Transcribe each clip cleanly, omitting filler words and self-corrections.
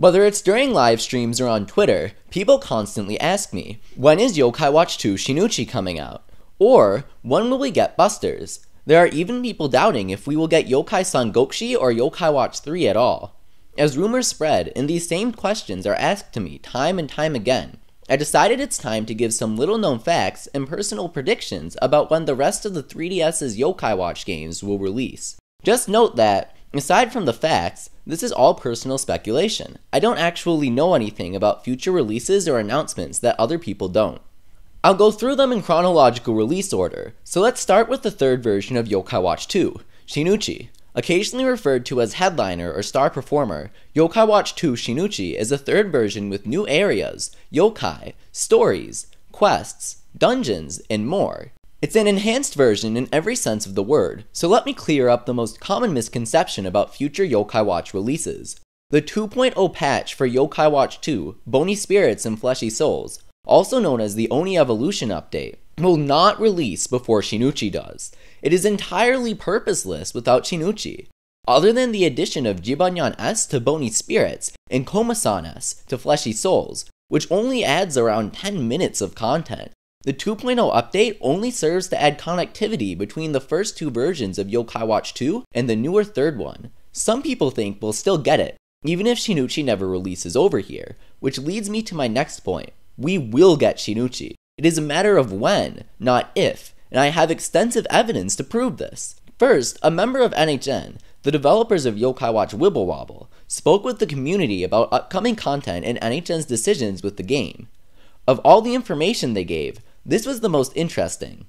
Whether it's during live streams or on Twitter, people constantly ask me, when is Yokai Watch 2 Shin'uchi coming out? Or, when will we get busters? There are even people doubting if we will get Yokai Sangokushi or Yokai Watch 3 at all. As rumors spread, and these same questions are asked to me time and time again, I decided it's time to give some little known facts and personal predictions about when the rest of the 3DS's Yokai Watch games will release. Just note that, aside from the facts, this is all personal speculation. I don't actually know anything about future releases or announcements that other people don't. I'll go through them in chronological release order, so let's start with the third version of Yokai Watch 2, Shin'uchi. Occasionally referred to as headliner or star performer, Yokai Watch 2 Shin'uchi is a third version with new areas, yokai, stories, quests, dungeons, and more. It's an enhanced version in every sense of the word, so let me clear up the most common misconception about future Yokai Watch releases. The 2.0 patch for Yokai Watch 2, Bony Spirits and Fleshy Souls, also known as the Oni Evolution update, will not release before Shin'uchi does. It is entirely purposeless without Shin'uchi. Other than the addition of Jibanyan S to Bony Spirits and Komasan S to Fleshy Souls, which only adds around 10 minutes of content, the 2.0 update only serves to add connectivity between the first two versions of Yokai Watch 2 and the newer third one. Some people think we'll still get it, even if Shin'uchi never releases over here, which leads me to my next point. We will get Shin'uchi. It is a matter of when, not if, and I have extensive evidence to prove this. First, a member of NHN, the developers of Yokai Watch Wibble Wobble, spoke with the community about upcoming content and NHN's decisions with the game. Of all the information they gave, this was the most interesting.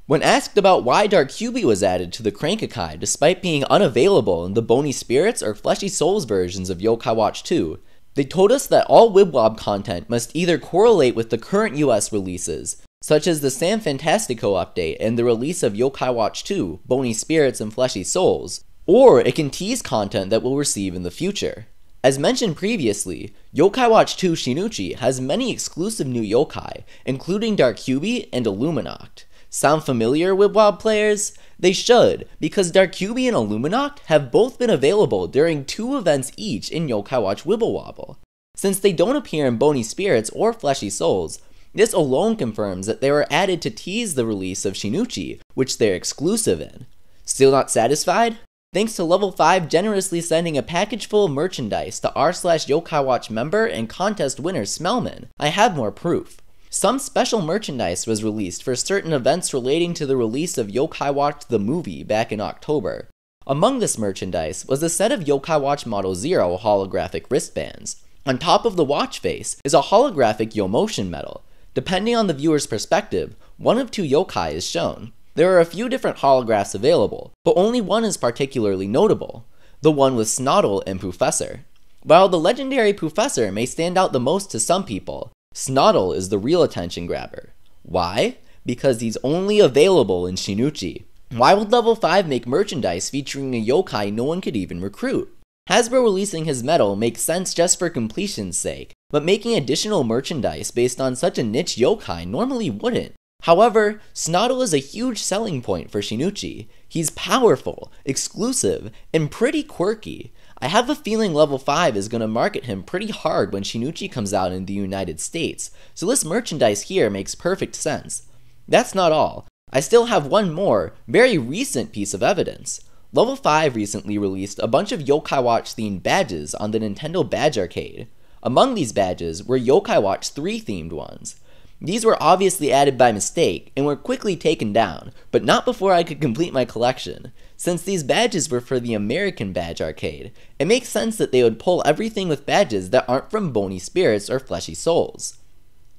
When asked about why Dark Kyubi was added to the Crankakai despite being unavailable in the Bony Spirits or Fleshy Souls versions of Yokai Watch 2, they told us that all Wibwob content must either correlate with the current US releases, such as the San Fantastico update and the release of Yokai Watch 2, Bony Spirits and Fleshy Souls, or it can tease content that we'll receive in the future. As mentioned previously, Yokai Watch 2 Shin'uchi has many exclusive new yokai, including Dark Kyubi and Illuminact. Sound familiar, Wibwob players? They should, because Dark Kyubi and Illuminact have both been available during 2 events each in Yokai Watch Wibble Wobble. Since they don't appear in Bony Spirits or Fleshy Souls, this alone confirms that they were added to tease the release of Shin'uchi, which they're exclusive in. Still not satisfied? Thanks to Level 5 generously sending a package full of merchandise to r/Yokai Watch member and contest winner Smellman, I have more proof. Some special merchandise was released for certain events relating to the release of Yokai Watch the movie back in October. Among this merchandise was a set of Yokai Watch Model 0 holographic wristbands. On top of the watch face is a holographic Yomotion medal. Depending on the viewer's perspective, one of 2 yokai is shown. There are a few different holographs available, but only one is particularly notable, the one with Snoddle and Professor. While the legendary Professor may stand out the most to some people, Snoddle is the real attention grabber. Why? Because he's only available in Shin'uchi. Why would Level 5 make merchandise featuring a yokai no one could even recruit? Hasbro releasing his medal makes sense just for completion's sake, but making additional merchandise based on such a niche yokai normally wouldn't. However, Snoddle is a huge selling point for Shin'uchi. He's powerful, exclusive, and pretty quirky. I have a feeling Level 5 is going to market him pretty hard when Shin'uchi comes out in the United States, so this merchandise here makes perfect sense. That's not all. I still have one more, very recent piece of evidence. Level 5 recently released a bunch of Yokai Watch themed badges on the Nintendo Badge Arcade. Among these badges were Yokai Watch 3 themed ones. These were obviously added by mistake and were quickly taken down, but not before I could complete my collection. Since these badges were for the American Badge Arcade, it makes sense that they would pull everything with badges that aren't from Bony Spirits or Fleshy Souls.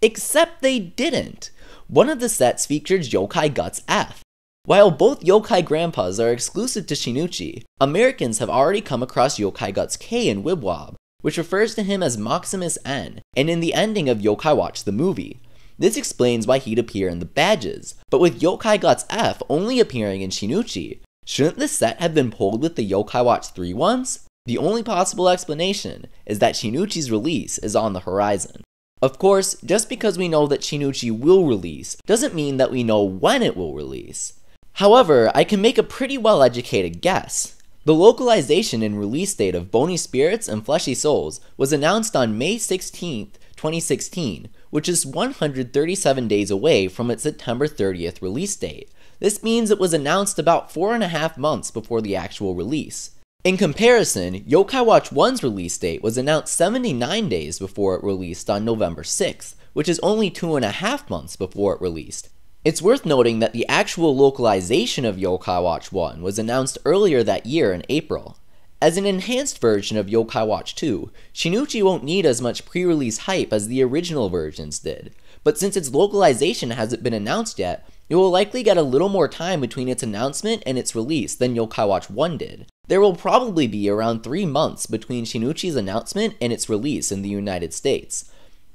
Except they didn't! One of the sets featured Yokai Guts F. While both Yokai Grandpas are exclusive to Shin'uchi, Americans have already come across Yokai Guts K in Wibwob, which refers to him as Maximus N, and in the ending of Yokai Watch the movie. This explains why he'd appear in the badges, but with Yokai Guts F only appearing in Shin'uchi, shouldn't this set have been pulled with the Yokai Watch 3 ones? The only possible explanation is that Shin'uchi's release is on the horizon. Of course, just because we know that Shin'uchi will release, doesn't mean that we know when it will release. However, I can make a pretty well-educated guess. The localization and release date of Bony Spirits and Fleshy Souls was announced on May 16, 2016, which is 137 days away from its September 30th release date. This means it was announced about 4.5 months before the actual release. In comparison, Yokai Watch 1's release date was announced 79 days before it released on November 6th, which is only 2.5 months before it released. It's worth noting that the actual localization of Yokai Watch 1 was announced earlier that year in April. As an enhanced version of Yokai Watch 2, Shin'uchi won't need as much pre-release hype as the original versions did, but since its localization hasn't been announced yet, it will likely get a little more time between its announcement and its release than Yokai Watch 1 did. There will probably be around 3 months between Shin'uchi's announcement and its release in the United States.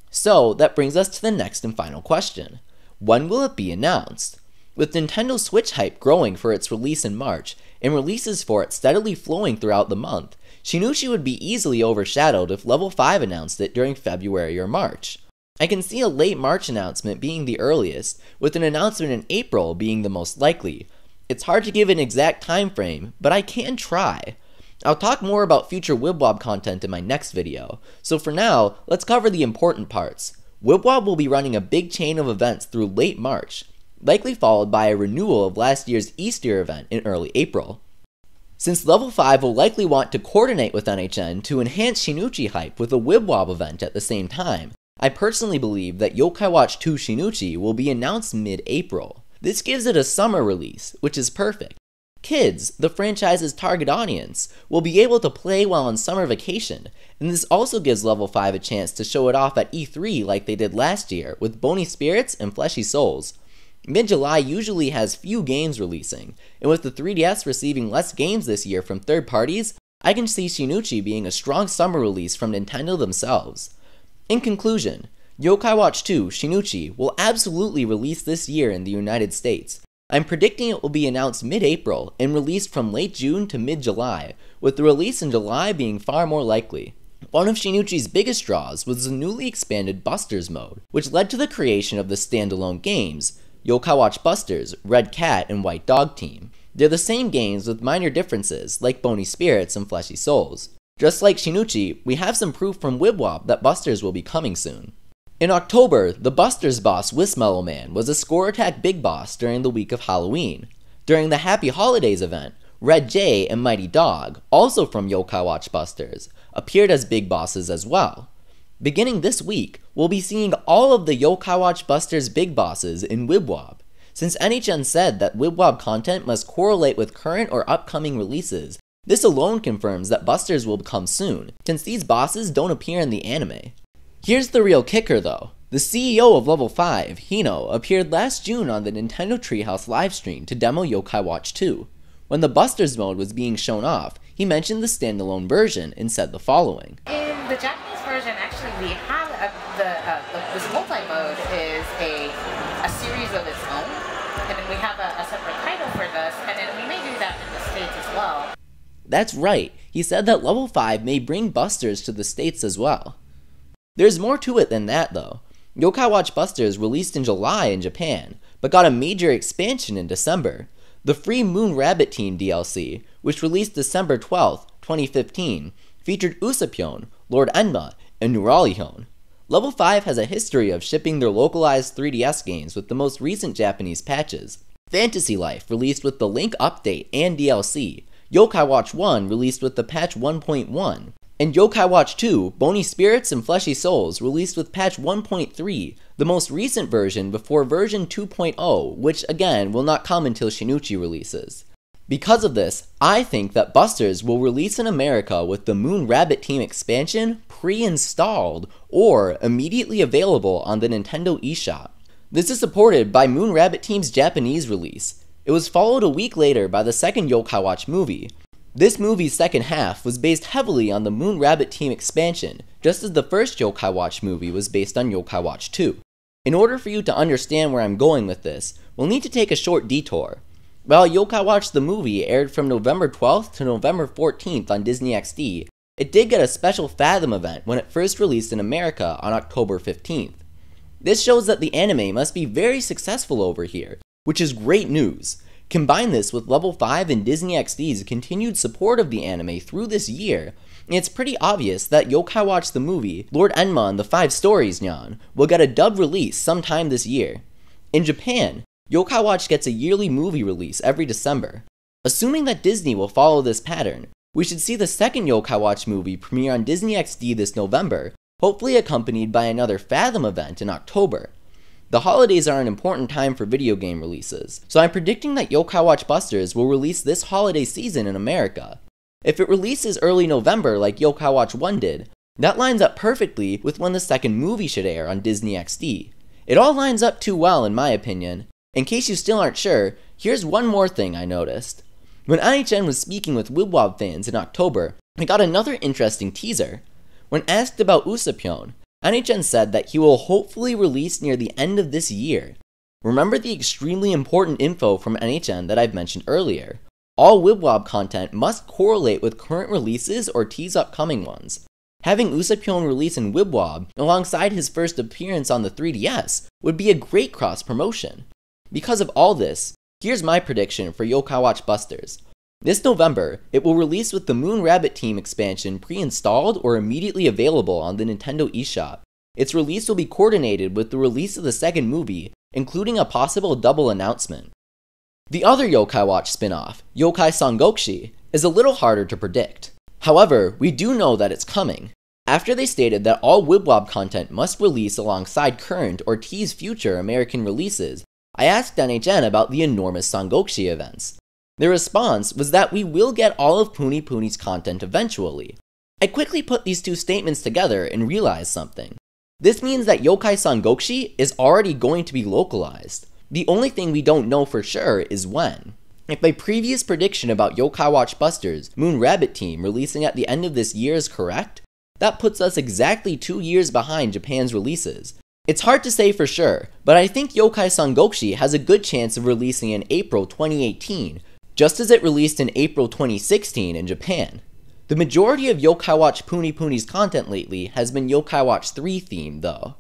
So, that brings us to the next and final question. When will it be announced? With Nintendo Switch hype growing for its release in March, and releases for it steadily flowing throughout the month, Shin'uchi would be easily overshadowed if Level 5 announced it during February or March. I can see a late March announcement being the earliest, with an announcement in April being the most likely. It's hard to give an exact time frame, but I can try. I'll talk more about future Wibwob content in my next video, so for now, let's cover the important parts. Wibwob will be running a big chain of events through late March, likely followed by a renewal of last year's Easter event in early April. Since Level 5 will likely want to coordinate with NHN to enhance Shin'uchi hype with a Wibwob event at the same time, I personally believe that Yokai Watch 2 Shin'uchi will be announced mid-April. This gives it a summer release, which is perfect. Kids, the franchise's target audience, will be able to play while on summer vacation, and this also gives Level 5 a chance to show it off at E3 like they did last year with Bony Spirits and Fleshy Souls. Mid-July usually has few games releasing, and with the 3DS receiving less games this year from third parties, I can see Shin'uchi being a strong summer release from Nintendo themselves. In conclusion, Yokai Watch 2 Shin'uchi will absolutely release this year in the United States. I'm predicting it will be announced mid-April and released from late June to mid-July, with the release in July being far more likely. One of Shin'uchi's biggest draws was the newly expanded Busters mode, which led to the creation of the standalone games, Yokai Watch Busters, Red Cat, and White Dog Team. They're the same games with minor differences, like Bony Spirits and Fleshy Souls. Just like Shin'uchi, we have some proof from Wibwob that Busters will be coming soon. In October, the Busters boss Wismellow Man was a Score Attack Big Boss during the week of Halloween. During the Happy Holidays event, Red Jay and Mighty Dog, also from Yokai Watch Busters, appeared as big bosses as well. Beginning this week, we'll be seeing all of the Yokai Watch Busters big bosses in Wibwob. Since NHN said that Wibwob content must correlate with current or upcoming releases, this alone confirms that Busters will come soon, since these bosses don't appear in the anime. Here's the real kicker though. The CEO of Level 5, Hino, appeared last June on the Nintendo Treehouse livestream to demo Yokai Watch 2. When the Busters mode was being shown off, he mentioned the standalone version and said the following. In the Japanese version, actually, we have this multi-mode is a series of its own, and then we have a separate title for this, and then we may do that in the States as well. That's right, he said that Level 5 may bring Busters to the States as well. There's more to it than that though. Yokai Watch Busters released in July in Japan, but got a major expansion in December. The free Moon Rabbit Team DLC, which released December 12, 2015, featured Usapyon, Lord Enma, and Nuralihon. Level 5 has a history of shipping their localized 3DS games with the most recent Japanese patches. Fantasy Life released with the Link Update and DLC, Yokai Watch 1 released with the patch 1.1, and Yokai Watch 2, Bony Spirits and Fleshy Souls released with patch 1.3, the most recent version before version 2.0, which again will not come until Shin'uchi releases. Because of this, I think that Busters will release in America with the Moon Rabbit Team expansion pre-installed or immediately available on the Nintendo eShop. This is supported by Moon Rabbit Team's Japanese release. It was followed a week later by the second Yokai Watch movie. This movie's second half was based heavily on the Moon Rabbit Team expansion, just as the first Yokai Watch movie was based on Yokai Watch 2. In order for you to understand where I'm going with this, we'll need to take a short detour. While Yokai Watch the movie aired from November 12th to November 14th on Disney XD, it did get a special Fathom event when it first released in America on October 15th. This shows that the anime must be very successful over here, which is great news. Combine this with Level 5 and Disney XD's continued support of the anime through this year, and it's pretty obvious that Yokai Watch the movie, Lord Enma and the 5 Stories Nyan, will get a dub release sometime this year. In Japan, Yokai Watch gets a yearly movie release every December. Assuming that Disney will follow this pattern, we should see the second Yokai Watch movie premiere on Disney XD this November, hopefully accompanied by another Fathom event in October. The holidays are an important time for video game releases, so I'm predicting that Yokai Watch Busters will release this holiday season in America. If it releases early November like Yokai Watch 1 did, that lines up perfectly with when the second movie should air on Disney XD. It all lines up too well in my opinion. In case you still aren't sure, here's one more thing I noticed. When NHN was speaking with Wibwob fans in October, I got another interesting teaser. When asked about Usapyon, NHN said that he will hopefully release near the end of this year. Remember the extremely important info from NHN that I've mentioned earlier. All Wibwob content must correlate with current releases or tease upcoming ones. Having Usapyon release in Wibwob alongside his first appearance on the 3DS would be a great cross-promotion. Because of all this, here's my prediction for Yokai Watch Busters. This November, it will release with the Moon Rabbit Team expansion pre-installed or immediately available on the Nintendo eShop. Its release will be coordinated with the release of the second movie, including a possible double announcement. The other Yokai Watch spin-off, Yokai Sangokushi, is a little harder to predict. However, we do know that it's coming. After they stated that all Wibwob content must release alongside current or tease future American releases, I asked NHN about the enormous Sangokushi events. Their response was that we will get all of Puni Puni's content eventually. I quickly put these two statements together and realized something. This means that Yokai Sangokushi is already going to be localized. The only thing we don't know for sure is when. If my previous prediction about Yokai Watch Busters, Moon Rabbit Team releasing at the end of this year is correct, that puts us exactly 2 years behind Japan's releases. It's hard to say for sure, but I think Yokai Sangokushi has a good chance of releasing in April 2018, just as it released in April 2016 in Japan. The majority of Yokai Watch Puni Puni's content lately has been Yokai Watch 3 themed though.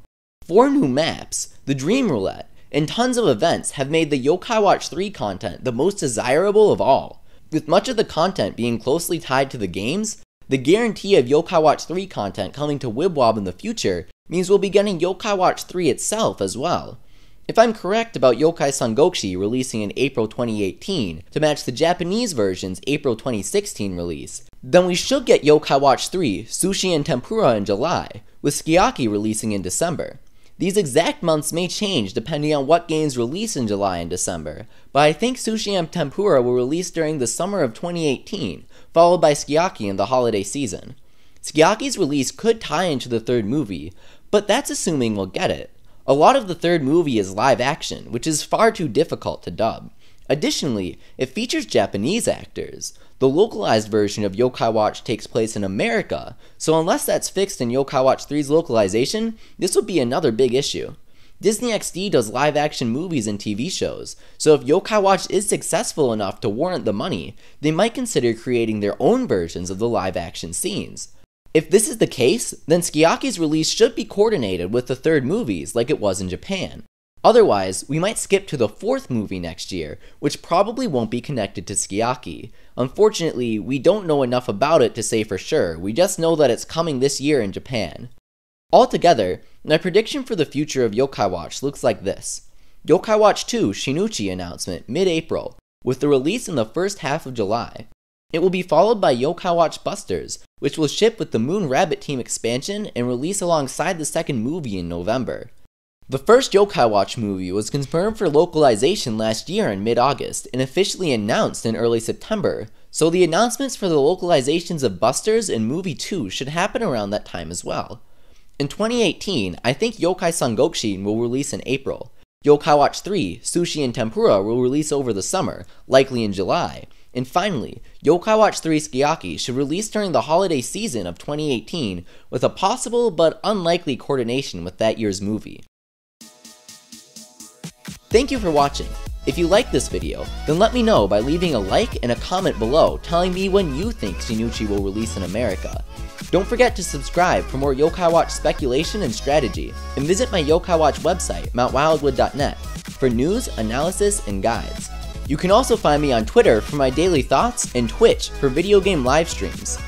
4 new maps, the Dream Roulette, and tons of events have made the Yokai Watch 3 content the most desirable of all. With much of the content being closely tied to the games, the guarantee of Yokai Watch 3 content coming to Wibwob in the future means we'll be getting Yokai Watch 3 itself as well. If I'm correct about Yokai Sangokushi releasing in April 2018 to match the Japanese version's April 2016 release, then we should get Yokai Watch 3 Sushi and Tempura in July, with Sukiyaki releasing in December. These exact months may change depending on what games release in July and December, but I think Sushi and Tempura will release during the summer of 2018, followed by Sukiyaki in the holiday season. Sukiyaki's release could tie into the third movie, but that's assuming we'll get it. A lot of the third movie is live action, which is far too difficult to dub. Additionally, it features Japanese actors. The localized version of Yokai Watch takes place in America, so unless that's fixed in Yokai Watch 3's localization, this would be another big issue. Disney XD does live action movies and TV shows, so if Yokai Watch is successful enough to warrant the money, they might consider creating their own versions of the live action scenes. If this is the case, then Sukiyaki's release should be coordinated with the third movies like it was in Japan. Otherwise, we might skip to the fourth movie next year, which probably won't be connected to Sukiyaki. Unfortunately, we don't know enough about it to say for sure, we just know that it's coming this year in Japan. Altogether, my prediction for the future of Yokai Watch looks like this. Yokai Watch 2 Shin'uchi announcement mid-April, with the release in the first half of July. It will be followed by Yokai Watch Busters, which will ship with the Moon Rabbit Team expansion and release alongside the second movie in November. The first Yokai Watch movie was confirmed for localization last year in mid-August and officially announced in early September, so the announcements for the localizations of Busters and Movie 2 should happen around that time as well. In 2018, I think Yokai Sangokushi will release in April. Yokai Watch 3, Sushi and Tempura will release over the summer, likely in July. And finally, Yokai Watch 3 Sukiyaki should release during the holiday season of 2018 with a possible but unlikely coordination with that year's movie. Thank you for watching. If you liked this video, then let me know by leaving a like and a comment below telling me when you think Shin'uchi will release in America. Don't forget to subscribe for more Yokai Watch speculation and strategy, and visit my Yokai Watch website, mountwildwood.net, for news, analysis, and guides. You can also find me on Twitter for my daily thoughts and Twitch for video game live streams.